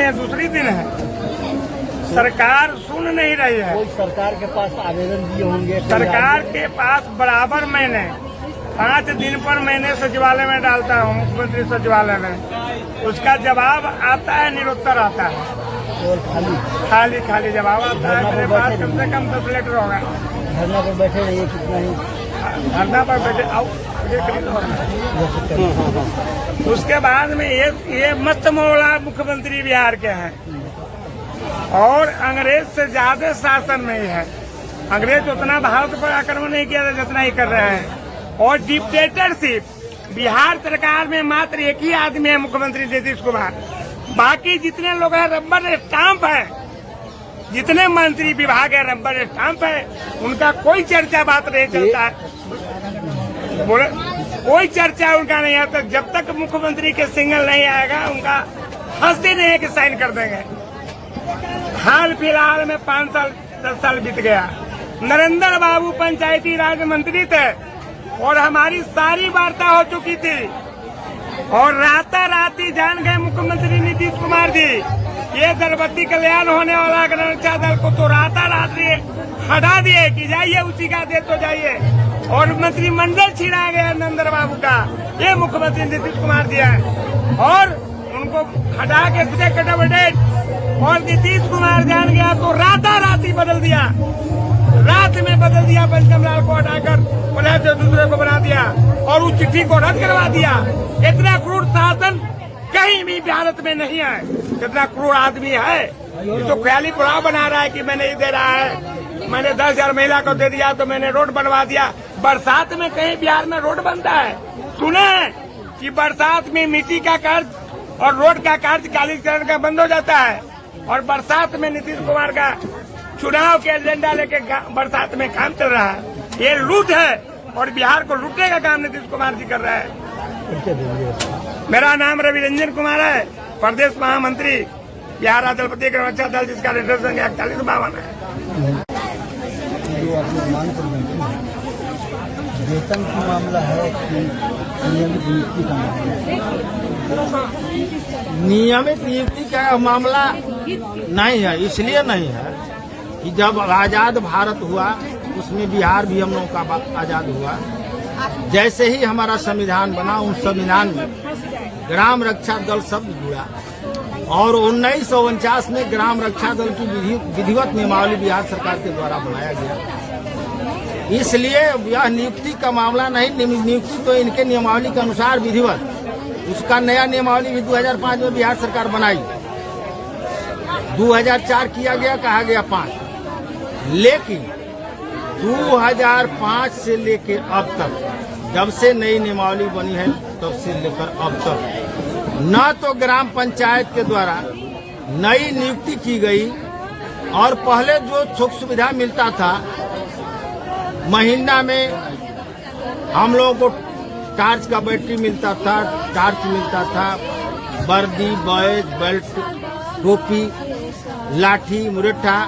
हैं, दूसरी दिन है। सरकार सुन नहीं रही है। कोई सरकार के पास आवेदन दिए होंगे? सरकार के पास बराबर मैंने 5 दिन पर मैंने सचिवालय में डालता हूँ, मुख्यमंत्री सचिवालय में। उसका जवाब आता है, निरुत्तर आता है, खाली खाली जवाब आता है। मेरे पास कम से कम 10 लेटर होगा। धरना पर बैठे रहिए, कितना ही धरना पर बैठे आओ। उसके बाद में ये मस्त मौला मुख्यमंत्री बिहार के हैं और अंग्रेज से ज्यादा शासन में ही है। अंग्रेज उतना भारत पर आक्रमण नहीं किया था जितना ही कर रहे हैं। और डिक्टेटरशिप बिहार सरकार में मात्र एक ही आदमी है, मुख्यमंत्री नीतीश कुमार। बाकी जितने लोग हैं रबर स्टाम्प है, जितने मंत्री विभाग है रबर स्टाम्प है। उनका कोई चर्चा बात नहीं चलता है, बोले कोई चर्चा उनका नहीं आता। जब तक मुख्यमंत्री के सिग्नल नहीं आएगा उनका हंसते नहीं है कि साइन कर देंगे। हाल फिलहाल में 5 साल 10 साल बीत गया। नरेंद्र बाबू पंचायती राज मंत्री थे और हमारी सारी वार्ता हो चुकी थी और राताराती जान गए मुख्यमंत्री नीतीश कुमार जी ये दलपति कल्याण होने वाला रक्षा दल को तो राताराती हटा दिए कि जाइए उसी का दे तो जाइए। और मंत्रिमंडल छिड़ा गया नरेंद्र बाबू का, ये मुख्यमंत्री नीतीश कुमार जी है और उनको हटा के सीधे कटाबटेट। और नीतीश कुमार जान गया तो राताराती बदल दिया, रात में बदल दिया। पंचम लाल को हटाकर पुनः दूसरे को बना दिया और उस चिट्ठी को रद्द करवा दिया। इतना क्रूर शासन कहीं भी भारत में नहीं है। कितना क्रूर आदमी है, ये तो ख्याली पुलाव बना रहा है कि मैंने ये दे रहा है, मैंने 10,000 महिला को दे दिया तो मैंने रोड बनवा दिया। बरसात में कहीं बिहार में रोड बनता है? सुने कि बरसात में मिट्टी का कर्ज और रोड का कर्ज कालीकरण का बंद हो जाता है। और बरसात में नीतीश कुमार का चुनाव के एजेंडा लेके बरसात में काम चल रहा है। ये लूट है और बिहार को लूटने का काम नीतीश कुमार जी कर रहा है। मेरा नाम रवि रंजन कुमार है, प्रदेश महामंत्री बिहार दलपति रक्षा दल, जिसका रजिस्ट्रेशन 4152 है। वेतन की मामला है कि नियमित नियुक्ति का मामला? नियमित नियुक्ति का मामला नहीं है। इसलिए नहीं है कि जब आजाद भारत हुआ उसमें बिहार भी हम लोगों का आजाद हुआ। जैसे ही हमारा संविधान बना उस संविधान में ग्राम रक्षा दल शब्द जुड़ा और 1949 में ग्राम रक्षा दल की विधिवत नियमावली बिहार सरकार के द्वारा बनाया गया। इसलिए यह नियुक्ति का मामला नहीं, नियुक्ति तो इनके नियमावली के अनुसार विधिवत, उसका नया नियमावली भी 2005 में बिहार सरकार बनाई। 2004 किया गया, कहा गया 5, लेकिन 2005 से लेकर अब तक, जब से नई नियमावली बनी है तब से लेकर अब तक न तो ग्राम पंचायत के द्वारा नई नियुक्ति की गई और पहले जो सुख सुविधा मिलता था, महीना में हम लोगों को टार्च का बैटरी मिलता था, टार्च मिलता था, वर्दी, बैज, बेल्ट, टोपी, लाठी, मुरट्ठा।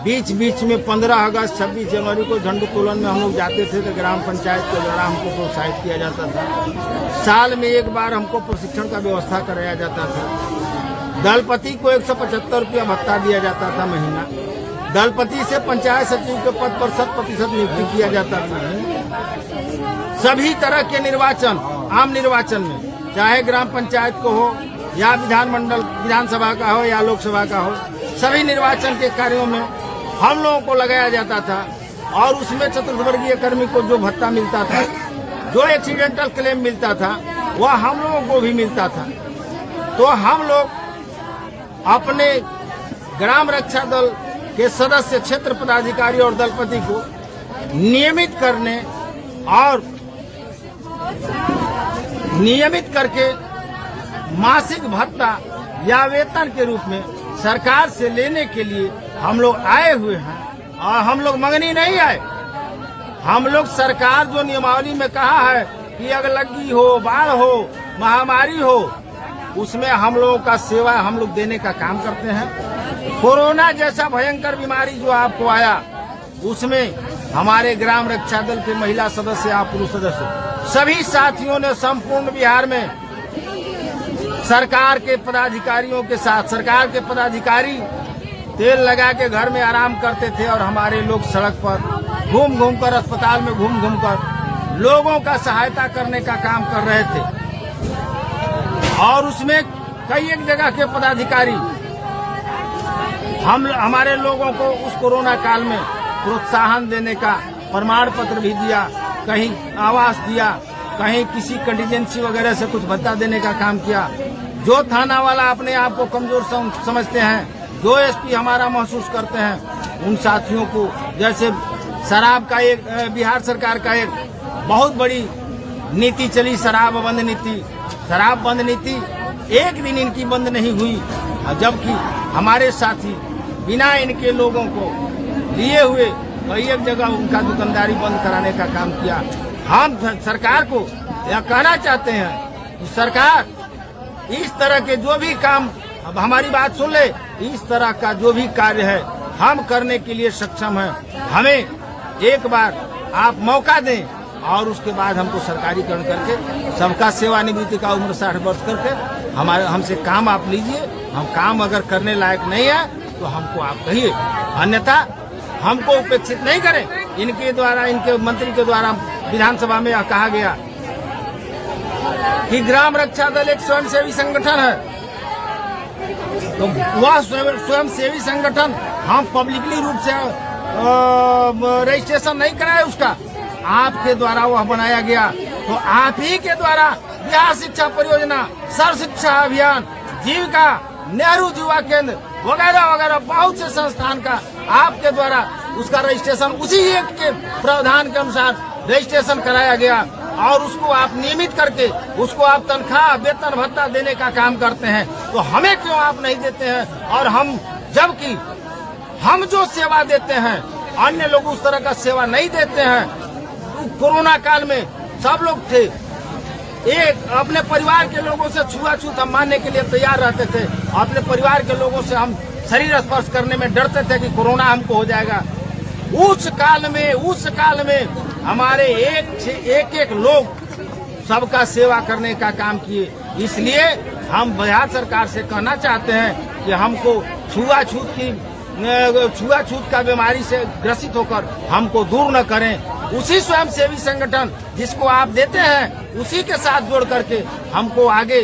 बीच बीच में 15 अगस्त 26 जनवरी को झंडोत्तोलन में हम लोग जाते थे तो ग्राम पंचायत के द्वारा हमको प्रोत्साहित किया जाता था। साल में एक बार हमको प्रशिक्षण का व्यवस्था कराया जाता था। दलपति को 175 रुपया भत्ता दिया जाता था महीना। दलपति से पंचायत सचिव के पद पर 100% नियुक्ति किया जाता था। सभी तरह के निर्वाचन, आम निर्वाचन में, चाहे ग्राम पंचायत को हो या विधानसभा का हो या लोकसभा का हो, सभी निर्वाचन के कार्यों में हम लोगों को लगाया जाता था। और उसमें चतुर्थवर्गीय कर्मी को जो भत्ता मिलता था, जो एक्सीडेंटल क्लेम मिलता था, वह हम लोगों को भी मिलता था। तो हम लोग अपने ग्राम रक्षा दल के सदस्य, क्षेत्र पदाधिकारी और दलपति को नियमित करने और नियमित करके मासिक भत्ता या वेतन के रूप में सरकार से लेने के लिए हम लोग आए हुए हैं। और हम लोग मंगनी नहीं आए, हम लोग सरकार जो नियमावली में कहा है कि अगलगी हो, बाढ़ हो, महामारी हो, उसमें हम लोगों का सेवा हम लोग देने का काम करते हैं। कोरोना जैसा भयंकर बीमारी जो आपको आया, उसमें हमारे ग्राम रक्षा दल के महिला सदस्य या पुरुष सदस्य सभी साथियों ने संपूर्ण बिहार में सरकार के पदाधिकारियों के साथ, सरकार के पदाधिकारी तेल लगा के घर में आराम करते थे और हमारे लोग सड़क पर घूम घूम कर, अस्पताल में घूम घूम कर लोगों का सहायता करने का काम कर रहे थे। और उसमें कई एक जगह के पदाधिकारी हमारे लोगों को उस कोरोना काल में प्रोत्साहन देने का प्रमाण पत्र भी दिया, कहीं आवास दिया, कहीं किसी कंटीजेंसी वगैरह से कुछ भत्ता देने का काम किया। जो थाना वाला अपने आप को कमजोर समझते हैं, जो एसपी हमारा महसूस करते हैं, उन साथियों को, जैसे शराब का एक बिहार सरकार का एक बहुत बड़ी नीति चली, शराब बंद नीति एक दिन इनकी बंद नहीं हुई, जबकि हमारे साथी बिना इनके लोगों को लिए हुए कई एक जगह उनका दुकानदारी बंद कराने का काम किया। हम सरकार को यह कहना चाहते हैं कि सरकार इस तरह के जो भी काम, अब हमारी बात सुन ले, इस तरह का जो भी कार्य है हम करने के लिए सक्षम हैं। हमें एक बार आप मौका दें और उसके बाद हमको सरकारीकरण करके सबका सेवानिवृत्ति का उम्र 60 वर्ष करके हमसे काम आप लीजिए। हम काम अगर करने लायक नहीं है तो हमको आप कहिए, अन्यथा हमको उपेक्षित नहीं करें। इनके द्वारा, इनके मंत्री के द्वारा विधानसभा में यह कहा गया कि ग्राम रक्षा दल एक स्वयंसेवी संगठन है, तो वह स्वयंसेवी संगठन हम पब्लिकली रूप से रजिस्ट्रेशन नहीं कराए उसका, आपके द्वारा वह बनाया गया। तो आप ही के द्वारा बिहार शिक्षा परियोजना, सर्व शिक्षा अभियान, जीविका, नेहरू युवा केंद्र वगैरह वगैरह बहुत से संस्थान का आपके द्वारा उसका रजिस्ट्रेशन उसी एक्ट के प्रावधान के अनुसार रजिस्ट्रेशन कराया गया और उसको आप नियमित करके उसको आप तनख्वाह, वेतन, भत्ता देने का काम करते हैं। तो हमें क्यों आप नहीं देते हैं? और हम, जबकि हम जो सेवा देते हैं अन्य लोग उस तरह का सेवा नहीं देते हैं। कोरोना काल में सब लोग थे, एक अपने परिवार के लोगों से छुआछूत हम मानने के लिए तैयार रहते थे। अपने परिवार के लोगों से हम शरीर स्पर्श करने में डरते थे कि कोरोना हमको हो जाएगा। उस काल में हमारे एक लोग सबका सेवा करने का काम किए। इसलिए हम बिहार सरकार से कहना चाहते हैं कि हमको छुआछूत का बीमारी से ग्रसित होकर हमको दूर न करें। उसी स्वयंसेवी संगठन जिसको आप देते हैं उसी के साथ जोड़ करके हमको आगे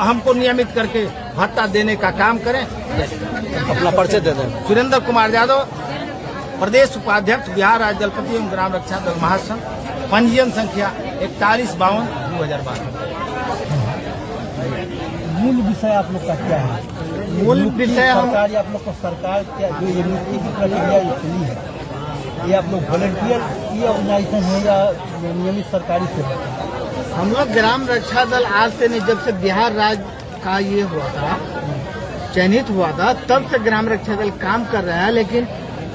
हमको नियमित करके भत्ता देने का काम करें। अपना परिचय दे दें। सुरेंद्र कुमार यादव, प्रदेश उपाध्यक्ष, बिहार राज्य दलपति एवं ग्राम रक्षा दल महासंघ, पंजीयन संख्या 4152/2012। मूल विषय आप लोग का क्या है? मूल विषय सरकार, आप लोग को सरकार क्या जो ये नियुक्ति की प्रक्रिया चली है, ये आप लोग वॉलंटियर की ऑर्गेनाइजेशन है या नियमित सरकारी सेवा? हम लोग ग्राम रक्षा दल आज से नहीं, जब से बिहार राज्य का ये हुआ था, चयनित हुआ था, तब से ग्राम रक्षा दल काम कर रहा है। लेकिन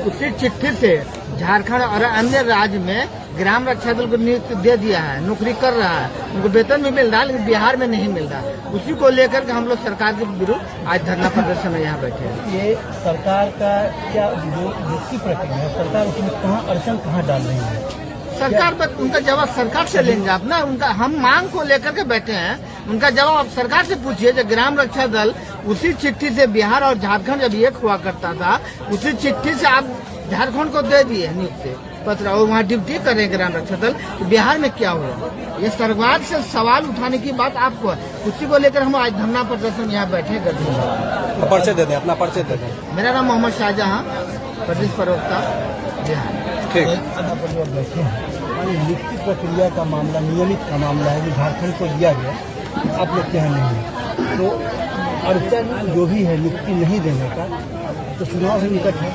उसी चिट्ठी से झारखंड और अन्य राज्य में ग्राम रक्षा दल को नियुक्ति दे दिया है, नौकरी कर रहा है, उनको वेतन भी मिल रहा है, लेकिन बिहार में नहीं मिल रहा। उसी को लेकर के हम लोग सरकार के विरुद्ध आज धरना प्रदर्शन में यहाँ बैठे हैं। ये सरकार का क्या जो नियुक्ति प्रक्रिया है, सरकार उसमें कहाँ अड़चन कहाँ डाल रही है? सरकार पर उनका जवाब सरकार से लेंगे आप ना। उनका हम मांग को लेकर के बैठे हैं, उनका जवाब आप सरकार से पूछिए। जो ग्राम रक्षा दल उसी चिट्ठी से बिहार और झारखंड जब एक हुआ करता था, उसी चिट्ठी से आप झारखंड को दे दिए नियुक्ति पत्र और वहाँ ड्यूटी कर रहे ग्राम रक्षा दल। तो बिहार में क्या हुआ? ये सरकार से सवाल उठाने की बात आपको है, उसी को लेकर हम आज धरना प्रदर्शन यहाँ बैठे करते। परिचय दे दें, अपना परिचय दे दें। मेरा नाम मोहम्मद शाहजहां, प्रदेश प्रवक्ता बिहार। ठीक बैठे हैं। नियुक्ति प्रक्रिया का मामला, नियमित का मामला है जो झारखंड को दिया गया, आप लोग क्या नहीं है, तो अड़चन जो भी है नियुक्ति नहीं देने का, तो चुनाव भी निकट है।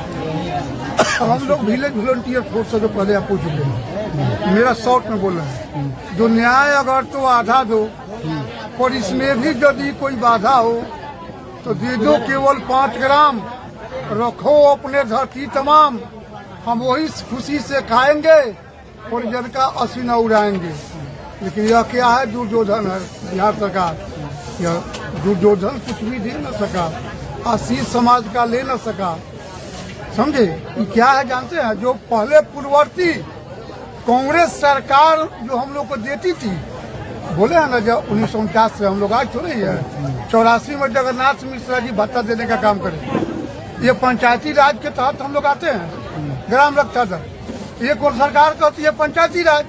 हम लोग विलेज वॉलंटियर फोर्स से जो पहले आप पूछ रहे हैं, मेरा शॉर्ट में बोल रहे हैं, जो न्याय अगर तो आधा दो, और इसमें भी यदि कोई बाधा हो तो दे दो, केवल 5 ग्राम रखो अपने धरती तमाम, हम वही खुशी से खाएंगे और जन का असीना उड़ाएंगे। लेकिन यह क्या है, दुर्योधन है बिहार सरकार। यह दुर्योधन कुछ भी दे न सका, आशीष समाज का ले न सका, समझे? ये क्या है जानते हैं? जो पहले पूर्ववर्ती कांग्रेस सरकार जो हम लोग को देती थी, बोले हैं ना, जब 1949 से हम लोग आज थोड़े ही है, 84 में जगन्नाथ मिश्रा जी भत्ता देने का काम करे। ये पंचायती राज के तहत हम लोग आते हैं, ग्राम रक्षा दल। ये कौन सरकार का होती है? पंचायती राज।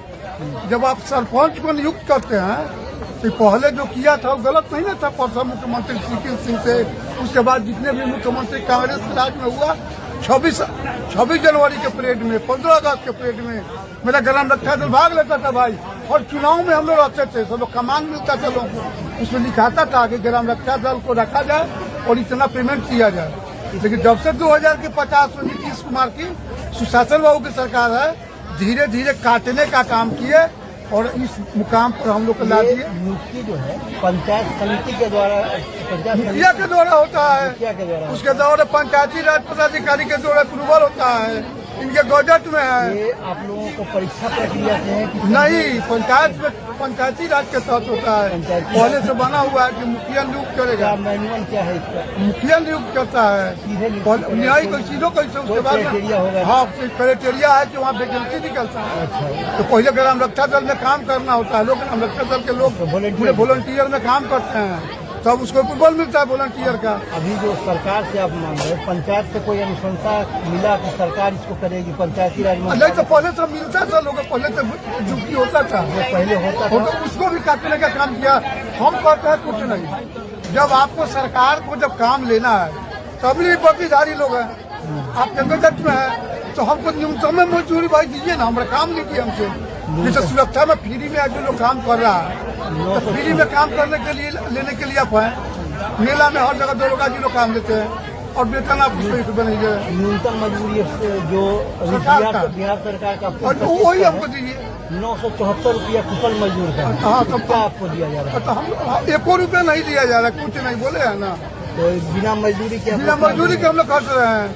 जब आप सरपंच को नियुक्त करते हैं तो पहले जो किया था वो गलत नहीं ना था? प्रथम मुख्यमंत्री सिकिल सिंह से, उसके बाद जितने भी मुख्यमंत्री कांग्रेस के राज में हुआ, 26 जनवरी के परेड में, 15 अगस्त के परेड में मेरा ग्राम रक्षा दल भाग लेता था भाई। और चुनाव में हम लोग रहते थे, सब लोग कमान मिलता था लोगों को, उसमें लिखाता था कि ग्राम रक्षा दल को रखा जाए और इतना पेमेंट किया जाए। लेकिन जब से 2050 में नीतीश कुमार की सुशासन बाबू की सरकार है, धीरे धीरे काटने का काम किए और इस मुकाम पर हम लोग को ला दिए। नियुक्ति जो है पंचायत समिति के द्वारा, मुखिया के द्वारा होता है, मुखिया के द्वारा, उसके द्वारा पंचायती राज पदाधिकारी के द्वारा अप्रूवल होता है, इनके गजट में है। ये आप लोगों को परीक्षा प्रक्रिया से है कि नहीं, पंचायत में पंचायती राज के तहत होता है। पहले से बना हुआ है कि मुखिया नियुक्त करेगा। मैनुअल क्या है इसका? मुखिया नियुक्त करता है, न्याय चीजों कैसे, उसके बाद क्राइटेरिया होगा? हाँ, क्राइटेरिया है कि वहाँ वैकेंसी निकलता है। तो पहले ग्राम रक्षा दल में काम करना होता है, लोग ग्राम रक्षा दल के लोग पूरे वॉलंटियर में काम करते हैं, तब उसको अप्रूवल मिलता है वॉलंटियर का। अभी जो सरकार से आप मांग रहे हैं, पंचायत से कोई अनुशंसा मिला कि सरकार इसको करेगी? पंचायती राज में नहीं तो पहले तो मिलता था, लोगों पहले तो ड्यूटी होता था, जो पहले होता था, तो उसको भी काटने का काम किया। हम कहते हैं कुछ नहीं, जब आपको सरकार को जब काम लेना है तब भी प्रतिधारी लोग हैं, आपके बजट में है, तो हमको न्यूनतम मजदूरी भाई दीजिए ना, हमारा काम लीजिए हमसे। जैसे सुरक्षा में फ्री में जो लोग काम कर रहा है, तो फ्री में काम करने के लिए लेने के लिए आप हैं। मेला में हर जगह 2 लोग जी लोग काम देते हैं और वेतन आप बनेंगे। न्यूनतम मजदूरी जो बिहार सरकार का और वही हमको दीजिए 974 रुपया कुशल मजदूर का। हाँ, तब क्या आपको दिया जा रहा है? तो हम 1 रुपया नहीं दिया जा रहा, कुछ नहीं बोले है ना। तो बिना मजदूरी के बिना मजदूरी के हम लोग खर्च रहे हैं।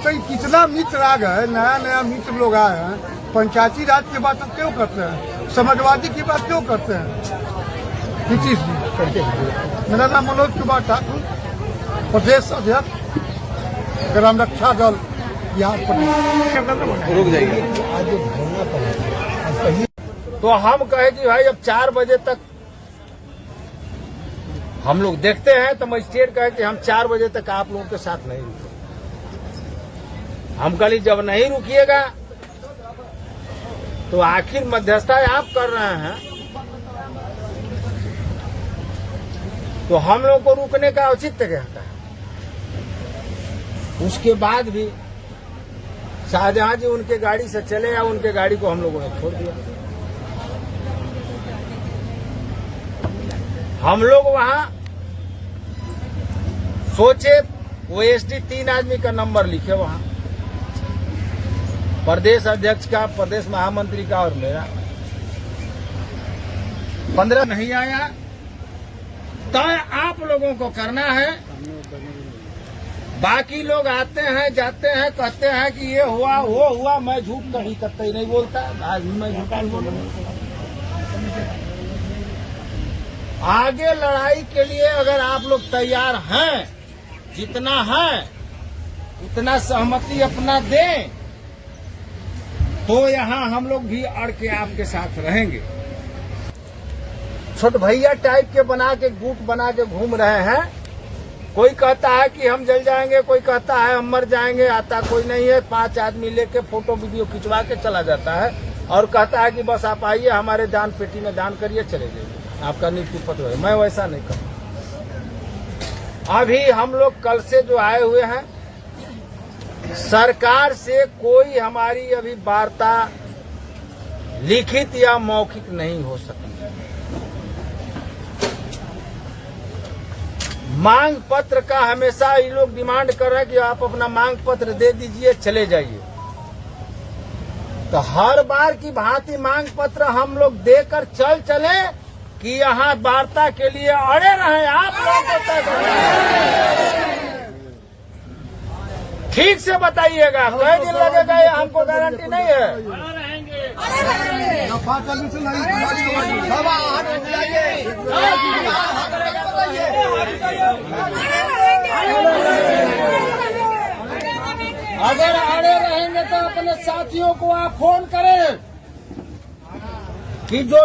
तो कितना मित्र आ गए, नया नया मित्र लोग आए हैं। पंचायती राज की बात हम क्यों करते हैं? समाजवादी की बात क्यों करते हैं? नीतीश जी, मेरा नाम मनोज कुमार ठाकुर, प्रदेश अध्यक्ष ग्राम रक्षा दल बिहार प्रदेश। रुक जाइए। आज जो धरना पर है, आज कहिए। तो हम कहे कि भाई अब 4 बजे तक हम लोग देखते हैं, तो मजिस्ट्रेट कहे कि हम 4 बजे तक आप लोगों के साथ नहीं रुकेंगे। हम कल जब नहीं रुकिएगा तो आखिर मध्यस्थता आप कर रहे हैं, तो हम लोग को रुकने का औचित्य कहता है। उसके बाद भी शाहजहां जी उनके गाड़ी से चले या उनके गाड़ी को हम लोगों ने छोड़ दिया। हम लोग वहां सोचे, वो SD 3 आदमी का नंबर लिखे वहां, प्रदेश अध्यक्ष का, प्रदेश महामंत्री का और मेरा। 15 नहीं आया, तय आप लोगों को करना है। बाकी लोग आते हैं, जाते हैं, कहते हैं कि ये हुआ वो हुआ, मैं झूठ कहीं कतई नहीं बोलता, आज भी मैं झूठ नहीं बोलूंगा। आगे लड़ाई के लिए अगर आप लोग तैयार हैं, जितना है उतना सहमति अपना दें, तो यहाँ हम लोग भी अड़ के आपके साथ रहेंगे। छोट भैया टाइप के बना के गुट बना के घूम रहे हैं। कोई कहता है कि हम जल जाएंगे, कोई कहता है हम मर जाएंगे, आता कोई नहीं है। 5 आदमी लेके फोटो वीडियो खिंचवा के चला जाता है और कहता है कि बस आप आइए, हमारे दान पेटी में दान करिए, चले जाइए, आपका नियुक्ति पत्र है। मैं वैसा नहीं करता। अभी हम लोग कल से जो आए हुए हैं, सरकार से कोई हमारी अभी वार्ता लिखित या मौखिक नहीं हो सकती। मांग पत्र का हमेशा ये लोग डिमांड कर रहे हैं कि आप अपना मांग पत्र दे दीजिए, चले जाइए। तो हर बार की भांति मांग पत्र हम लोग देकर चले कि यहाँ वार्ता के लिए अड़े रहे। आप लोगों को तय करना, ठीक से बताइएगा, कई दिन लगेगा ये हमको गारंटी नहीं है। अगर अड़े रहेंगे तो अपने साथियों को आप फोन करें कि जो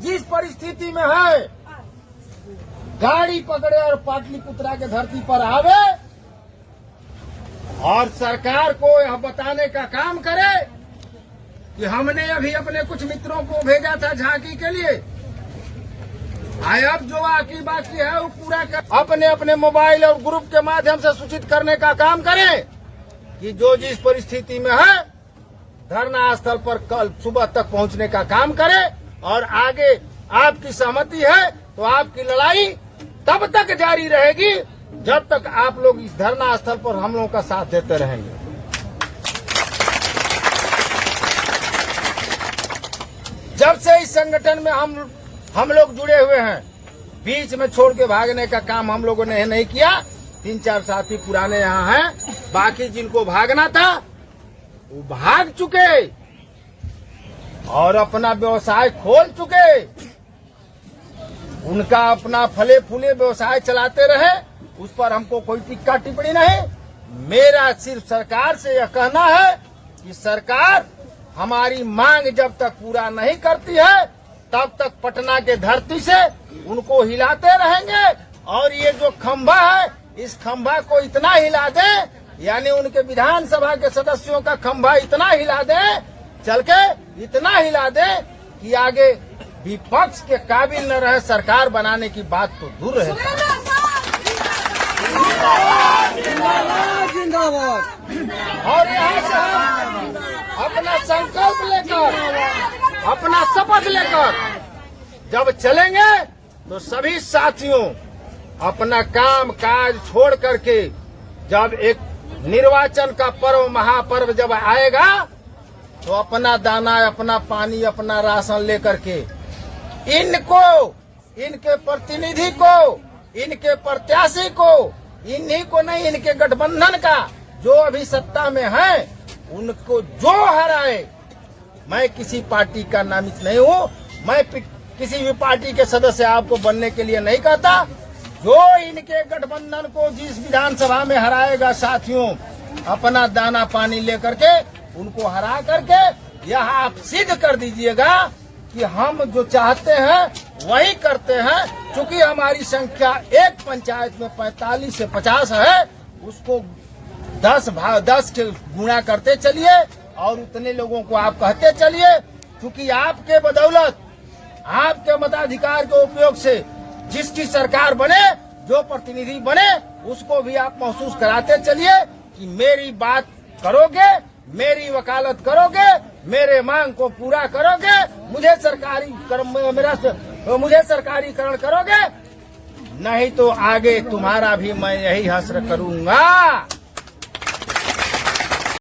जिस परिस्थिति में है गाड़ी पकड़े और पाटलिपुत्रा के धरती पर आवे और सरकार को यह बताने का काम करे कि हमने अभी अपने कुछ मित्रों को भेजा था झांकी के लिए, अब जो बाकी है वो पूरा अपने अपने मोबाइल और ग्रुप के माध्यम से सूचित करने का काम करें कि जो जिस परिस्थिति में है धरना स्थल पर कल सुबह तक पहुंचने का काम करें और आगे आपकी सहमति है तो आपकी लड़ाई तब तक जारी रहेगी जब तक आप लोग इस धरना स्थल पर हम लोगों का साथ देते रहेंगे। जब से इस संगठन में हम लोग जुड़े हुए हैं, बीच में छोड़ के भागने का काम हम लोगों ने नहीं किया। 3-4 साथी पुराने यहाँ हैं, बाकी जिनको भागना था वो भाग चुके और अपना व्यवसाय खोल चुके। उनका अपना फले फूले व्यवसाय चलाते रहे, उस पर हमको कोई टिक्का टिप्पणी नहीं। मेरा सिर्फ सरकार से यह कहना है कि सरकार हमारी मांग जब तक पूरा नहीं करती है तब तक पटना के धरती से उनको हिलाते रहेंगे और ये जो खंभा है इस खंभा को इतना हिला दें, यानी उनके विधानसभा के सदस्यों का खंभा इतना हिला दें, चल के इतना हिला दें कि आगे विपक्ष के काबिल न रहे सरकार बनाने की बात तो दूर रहे। और यहाँ से हम अपना संकल्प लेकर, अपना शपथ लेकर जब चलेंगे तो सभी साथियों अपना काम काज छोड़ करके जब एक निर्वाचन का पर्व महापर्व जब आएगा तो अपना दाना, अपना पानी, अपना राशन लेकर के इनको, इनके प्रतिनिधि को, इनके प्रत्याशी को, इन्हीं को नहीं, इनके गठबंधन का जो अभी सत्ता में है उनको जो हराए। मैं किसी पार्टी का नामित नहीं हूँ, मैं किसी भी पार्टी के सदस्य आपको बनने के लिए नहीं कहता। जो इनके गठबंधन को जिस विधानसभा में हराएगा साथियों, अपना दाना पानी लेकर के उनको हरा करके यह आप सिद्ध कर दीजिएगा कि हम जो चाहते हैं वही करते हैं। क्योंकि हमारी संख्या एक पंचायत में 45 से 50 है, उसको 10 के गुणा करते चलिए और उतने लोगों को आप कहते चलिए। क्योंकि आपके बदौलत, आपके मताधिकार के उपयोग से जिसकी सरकार बने, जो प्रतिनिधि बने, उसको भी आप महसूस कराते चलिए कि मेरी बात करोगे, मेरी वकालत करोगे, मेरे मांग को पूरा करोगे, मुझे सरकारीकरण करोगे, नहीं तो आगे तुम्हारा भी मैं यही हश्र करूंगा।